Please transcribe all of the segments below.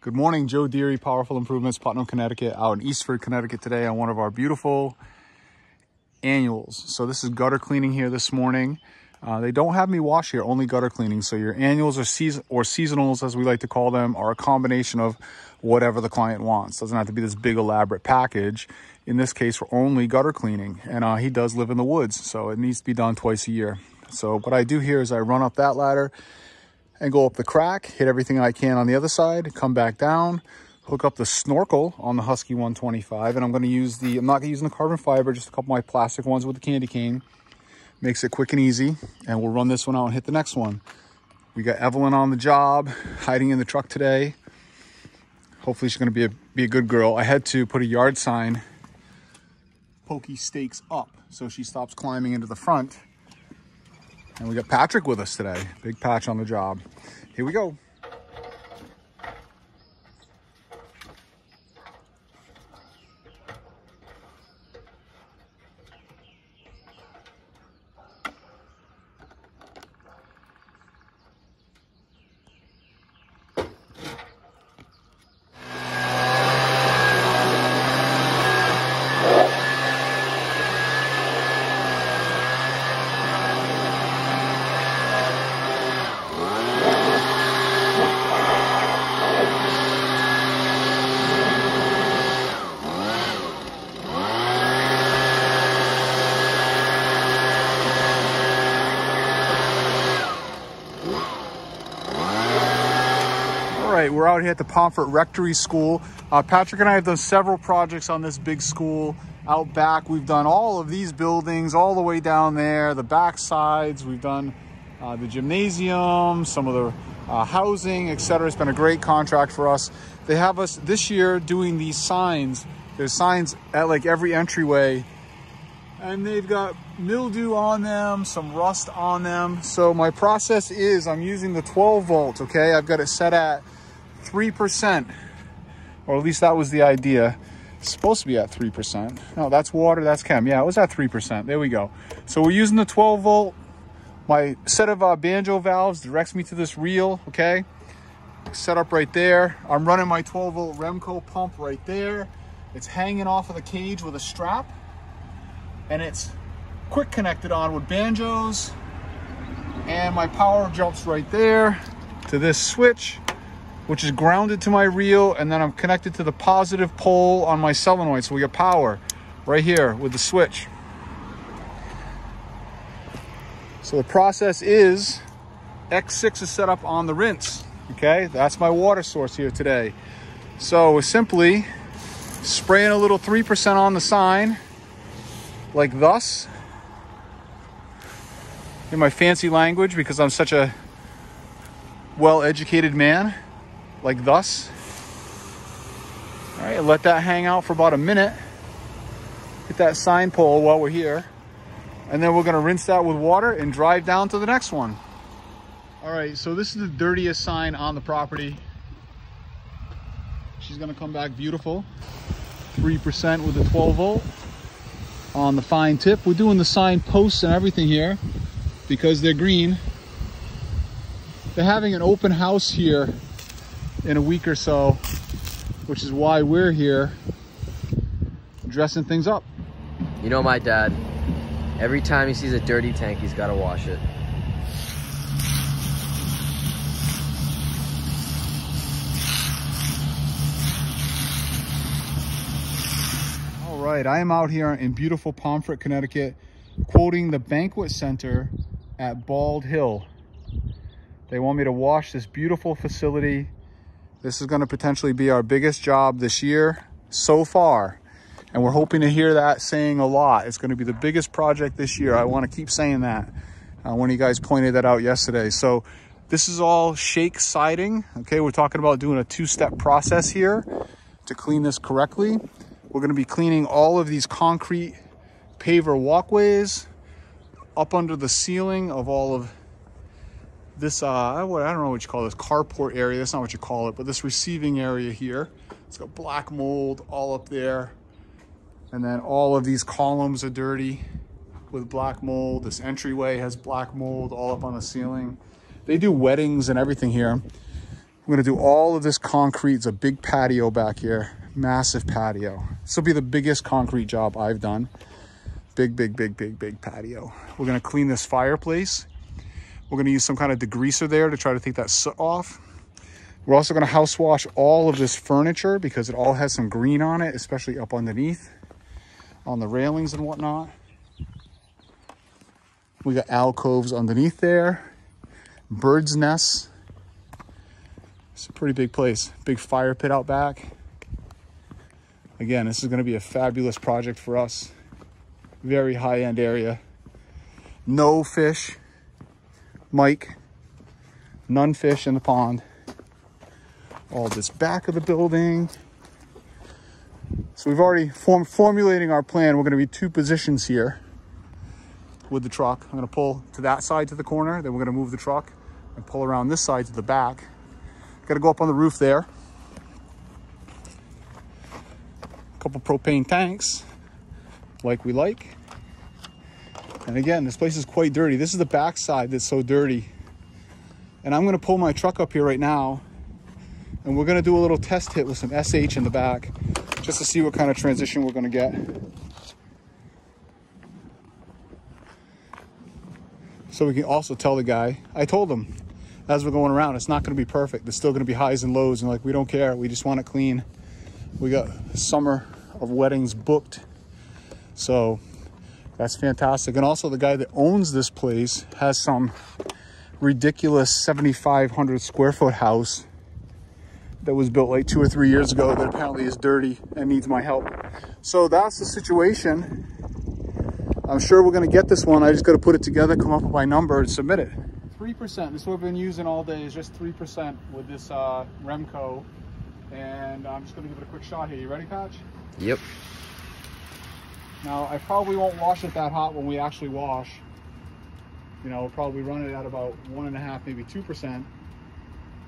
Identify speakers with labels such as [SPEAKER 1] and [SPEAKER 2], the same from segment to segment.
[SPEAKER 1] Good morning, Joe Deary, Powerful Improvements, Putnam, Connecticut, out in Eastford, Connecticut today on one of our beautiful annuals. So this is gutter cleaning here this morning. They don't have me wash here, only gutter cleaning. So your annuals or seasonals, as we like to call them, are a combination of whatever the client wants. Doesn't have to be this big elaborate package. In this case, we're only gutter cleaning, and he does live in the woods, so it needs to be done twice a year. So what I do here is I run up that ladder and go up the crack, hit everything I can on the other side, come back down, hook up the snorkel on the Husky 125, and I'm not going to use the carbon fiber, just a couple of my plastic ones with the candy cane. Makes it quick and easy, and we'll run this one out and hit the next one. We got Evelyn on the job, hiding in the truck today. Hopefully she's going to be a good girl. I had to put a yard sign, pokey stakes up, so she stops climbing into the front. And we got Patrick with us today. Big Patch on the job. Here we go. All right, we're out here at the Pomfret Rectory School. Patrick and I have done several projects on this big school out back. We've done all of these buildings all the way down there, the back sides. We've done the gymnasium, some of the housing, etc. It's been a great contract for us. They have us this year doing these signs. There's signs at like every entryway, and they've got mildew on them, some rust on them. So my process is I'm using the 12 volt, okay? I've got it set at 3%, or at least that was the idea. It's supposed to be at 3%. No, that's water, that's chem. Yeah, it was at 3%. There we go. So we're using the 12 volt. My set of banjo valves directs me to this reel, okay? Set up right there. I'm running my 12 volt Remco pump right there. It's hanging off of the cage with a strap, and it's quick connected on with banjos, and my power jumps right there to this switch, which is grounded to my reel, and then I'm connected to the positive pole on my solenoid. So we got power right here with the switch. So the process is X6 is set up on the rinse, okay? That's my water source here today. So we're simply spraying a little 3% on the sign, like thus, in my fancy language, because I'm such a well-educated man, like thus. All right, let that hang out for about a minute. Hit that sign pole while we're here. And then we're gonna rinse that with water and drive down to the next one. All right, so this is the dirtiest sign on the property. She's gonna come back beautiful. 3% with the 12 volt on the fine tip. We're doing the sign posts and everything here because they're green. They're having an open house here in a week or so, which is why we're here dressing things up.
[SPEAKER 2] You know my dad, every time he sees a dirty tank, he's got to wash it.
[SPEAKER 1] All right, I am out here in beautiful Pomfret, Connecticut, quoting the banquet center at Bald Hill. They want me to wash this beautiful facility. This is going to potentially be our biggest job this year so far. And we're hoping to hear that saying a lot. It's going to be the biggest project this year. I want to keep saying that. One of you guys pointed that out yesterday. So this is all shake siding. Okay, we're talking about doing a two-step process here to clean this correctly. We're going to be cleaning all of these concrete paver walkways up under the ceiling of all of this, I don't know what you call this, carport area. That's not what you call it, but this receiving area here. It's got black mold all up there. And then all of these columns are dirty with black mold. This entryway has black mold all up on the ceiling. They do weddings and everything here. We're gonna do all of this concrete. It's a big patio back here, massive patio. This will be the biggest concrete job I've done. Big patio. We're gonna clean this fireplace. We're gonna use some kind of degreaser there to try to take that soot off. We're also gonna house wash all of this furniture because it all has some green on it, especially up underneath on the railings and whatnot. We got alcoves underneath there, bird's nests. It's a pretty big place. Big fire pit out back. Again, this is gonna be a fabulous project for us. Very high-end area. No fish, Mike. None fish in the pond. All this back of the building. So we've already formulating our plan. We're gonna be 2 positions here with the truck. I'm gonna pull to that side to the corner, then we're gonna move the truck and pull around this side to the back. Gotta go up on the roof there. A couple propane tanks, like we like. And again, this place is quite dirty. This is the back side that's so dirty. And I'm gonna pull my truck up here right now, and we're gonna do a little test hit with some SH in the back, just to see what kind of transition we're gonna get. So we can also tell the guy, I told him, as we're going around, it's not gonna be perfect. There's still gonna be highs and lows, and like, we don't care, we just want it clean. We got summer of weddings booked. So that's fantastic. And also the guy that owns this place has some ridiculous 7,500 square foot house that was built like 2 or 3 years ago that apparently is dirty and needs my help. So that's the situation. I'm sure we're gonna get this one. I just gotta put it together, come up with my number and submit it. 3%, this is what I've been using all day, is just 3% with this Remco. And I'm just gonna give it a quick shot here. You ready, Patch?
[SPEAKER 2] Yep.
[SPEAKER 1] Now, I probably won't wash it that hot when we actually wash. You know, we'll probably run it at about 1.5, maybe 2%.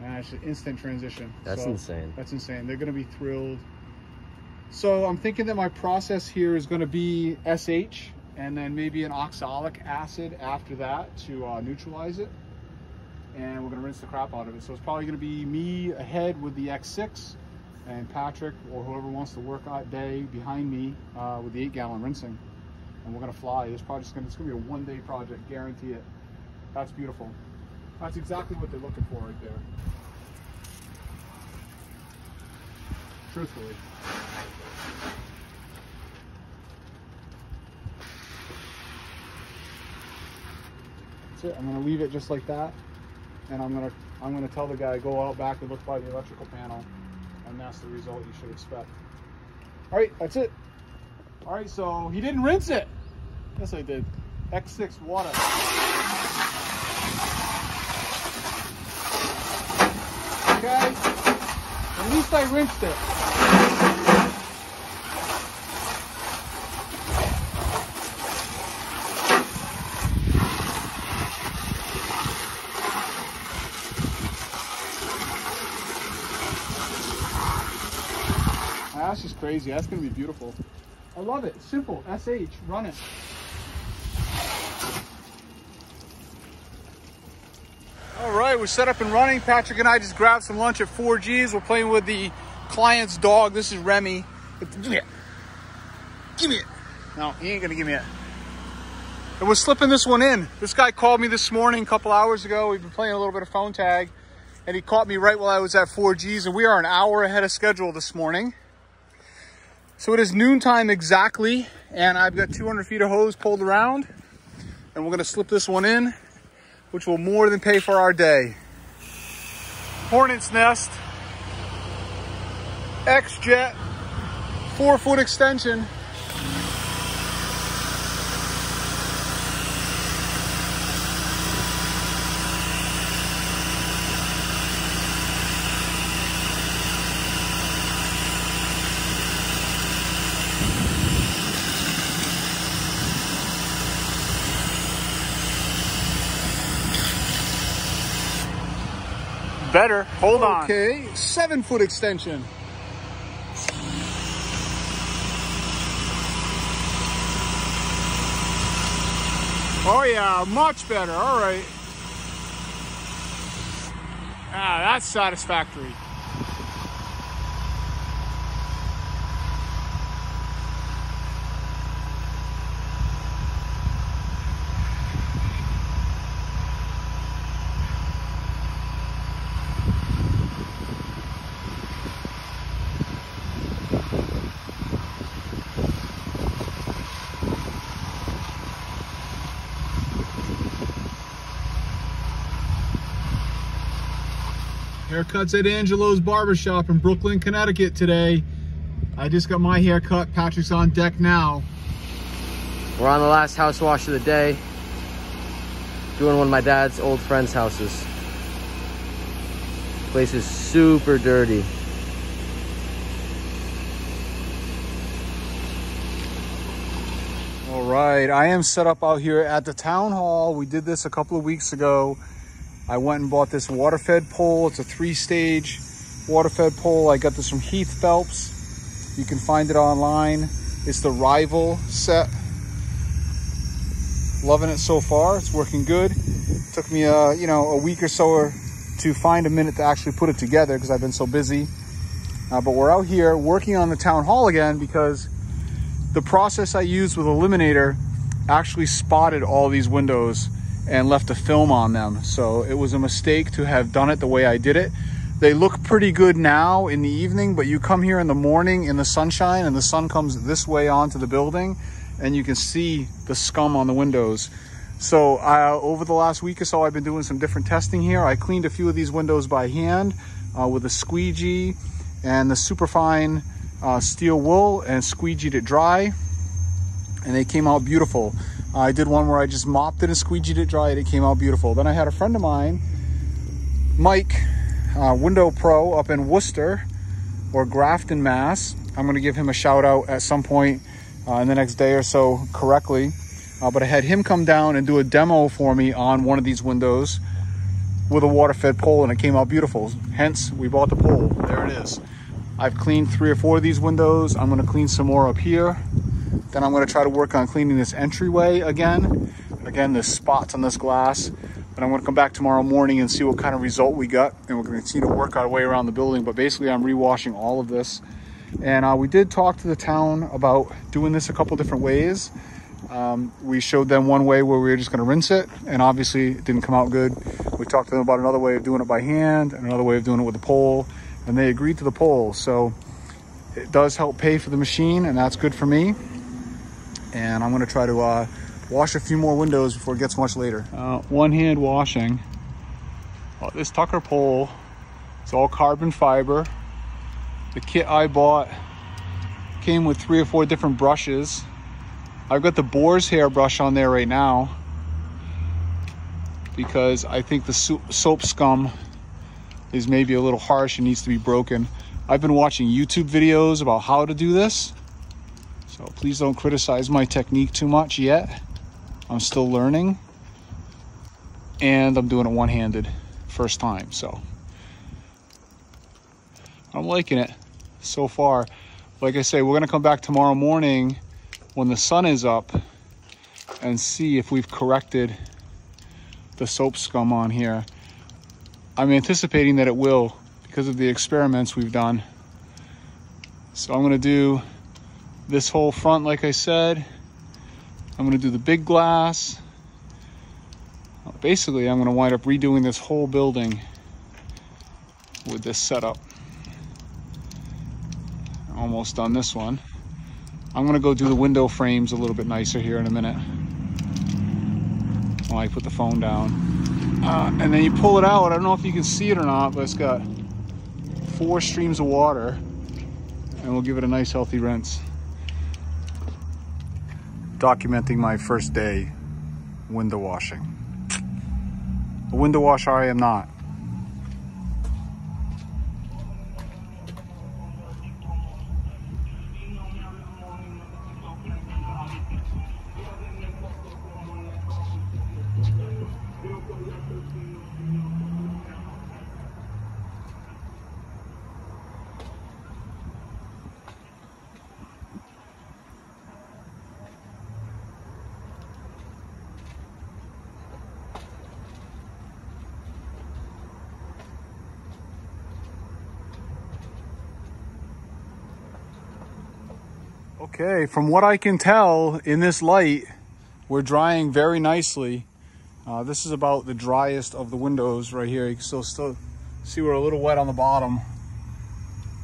[SPEAKER 1] And it's an instant transition.
[SPEAKER 2] That's insane.
[SPEAKER 1] That's insane. They're gonna be thrilled. So I'm thinking that my process here is gonna be SH and then maybe an oxalic acid after that to neutralize it. And we're gonna rinse the crap out of it. So it's probably gonna be me ahead with the X6 and Patrick or whoever wants to work that day behind me with the 8-gallon rinsing. And we're gonna fly. This project's it's gonna be a 1-day project, guarantee it. That's beautiful. That's exactly what they're looking for right there. Truthfully. That's it. I'm gonna leave it just like that. And I'm gonna tell the guy, go out back and look by the electrical panel, and that's the result you should expect. All right, that's it. All right, so he didn't rinse it. Yes, I did. X6 water. Okay, at least I rinsed it. That's just crazy. That's gonna be beautiful. I love it. Simple. SH. Run it. All right, we're set up and running. Patrick and I just grabbed some lunch at 4G's. We're playing with the client's dog. This is Remy. Give me it. Give me it. No, he ain't gonna give me it. And we're slipping this one in. This guy called me this morning, a couple hours ago. We've been playing a little bit of phone tag, and he caught me right while I was at 4G's, and we are an hour ahead of schedule this morning. So it is noontime exactly, and I've got 200 feet of hose pulled around, and we're gonna slip this one in, which will more than pay for our day. Hornet's Nest, X-Jet, 4-foot extension. Better. Hold on. Okay, 7-foot extension. Oh yeah, much better. All right. Ah, that's satisfactory. Haircuts at Angelo's Barbershop in Brooklyn, Connecticut today. I just got my haircut. Patrick's on deck now.
[SPEAKER 2] We're on the last house wash of the day. Doing one of my dad's old friends' houses. Place is super dirty.
[SPEAKER 1] All right, I am set up out here at the town hall. We did this a couple of weeks ago. I went and bought this water-fed pole. It's a 3-stage water-fed pole. I got this from Heath Phelps. You can find it online. It's the Rival set. Loving it so far. It's working good. Took me a week or so to find a minute to actually put it together because I've been so busy. But we're out here working on the town hall again because the process I used with Eliminator actually spotted all these windows and left a film on them. So it was a mistake to have done it the way I did it. They look pretty good now in the evening, but you come here in the morning in the sunshine and the sun comes this way onto the building and you can see the scum on the windows. So over the last week or so, I've been doing some different testing here. I cleaned a few of these windows by hand with a squeegee and the superfine steel wool, and squeegeed it dry, and they came out beautiful. I did one where I just mopped it and squeegeed it dry and it came out beautiful. Then I had a friend of mine, Mike, Window Pro up in Worcester or Grafton, Mass. I'm gonna give him a shout out at some point in the next day or so correctly. But I had him come down and do a demo for me on one of these windows with a water-fed pole, and it came out beautiful. Hence, we bought the pole. There it is. I've cleaned 3 or 4 of these windows. I'm gonna clean some more up here. Then I'm gonna try to work on cleaning this entryway again. Again, there's spots on this glass. But I'm gonna come back tomorrow morning and see what kind of result we got. And we're gonna continue to work our way around the building. But basically, I'm rewashing all of this. And we did talk to the town about doing this a couple different ways. We showed them one way where we were just gonna rinse it. And obviously, it didn't come out good. We talked to them about another way of doing it by hand and another way of doing it with a pole. And they agreed to the pole. So it does help pay for the machine, and that's good for me. And I'm gonna try to wash a few more windows before it gets much later. One hand washing. This Tucker pole, it's all carbon fiber. The kit I bought came with 3 or 4 different brushes. I've got the boar's hair brush on there right now because I think the soap scum is maybe a little harsh and needs to be broken. I've been watching YouTube videos about how to do this. So please don't criticize my technique too much yet. I'm still learning. And I'm doing it one-handed, first time, so. I'm liking it so far. Like I say, we're gonna come back tomorrow morning when the sun is up and see if we've corrected the soap scum on here. I'm anticipating that it will because of the experiments we've done. So I'm gonna do this whole front, like I said. I'm gonna do the big glass. Basically, I'm gonna wind up redoing this whole building with this setup. Almost done this one. I'm gonna go do the window frames a little bit nicer here in a minute while I put the phone down. And then you pull it out. I don't know if you can see it or not, but it's got 4 streams of water, and we'll give it a nice healthy rinse. Documenting my first day window washing. A window washer I am not. Okay, from what I can tell in this light, we're drying very nicely. This is about the driest of the windows right here. You can still see we're a little wet on the bottom,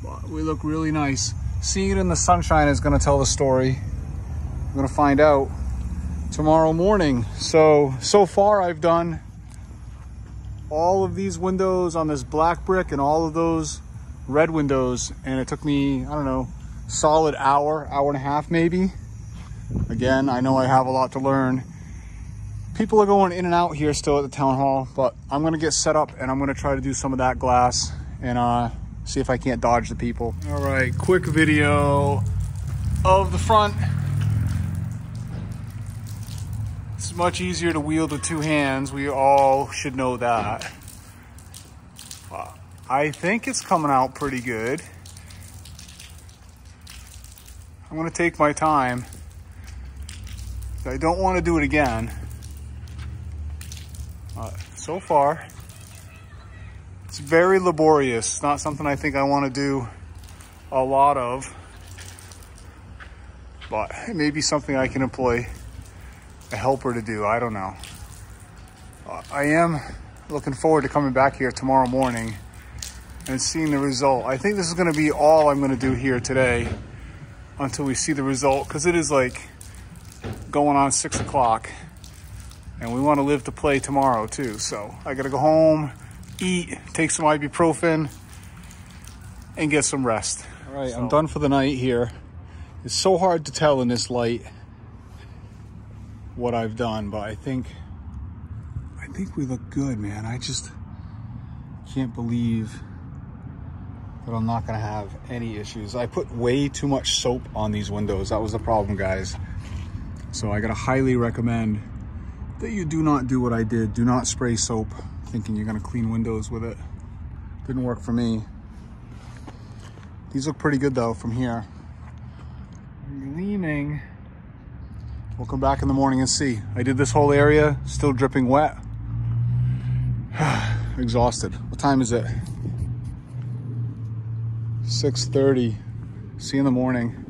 [SPEAKER 1] but we look really nice. Seeing it in the sunshine is gonna tell the story. I'm gonna find out tomorrow morning. So far I've done all of these windows on this black brick and all of those red windows, and it took me, I don't know, solid hour and a half maybe. Again, I know I have a lot to learn. People are going in and out here still at the town hall, but I'm gonna get set up and I'm gonna try to do some of that glass and see if I can't dodge the people. All right, quick video of the front. It's much easier to wield with two hands. We all should know that. I think it's coming out pretty good. I'm gonna take my time. I don't want to do it again. So far, it's very laborious. It's not something I think I want to do a lot of, but it may be something I can employ a helper to do. I don't know. I am looking forward to coming back here tomorrow morning and seeing the result. I think this is going to be all I'm going to do here today until we see the result, because it is like going on 6 o'clock and we want to live to play tomorrow too. So I got to go home, eat, take some ibuprofen and get some rest. All right, I'm done for the night here. It's so hard to tell in this light what I've done, but I think we look good, man. I just can't believe that I'm not gonna have any issues. I put way too much soap on these windows. That was the problem, guys. So I gotta highly recommend that you do not do what I did. Do not spray soap thinking you're gonna clean windows with it. Didn't work for me. These look pretty good though from here. Gleaming. We'll come back in the morning and see. I did this whole area, still dripping wet. Exhausted. What time is it? 6:30. See you in the morning.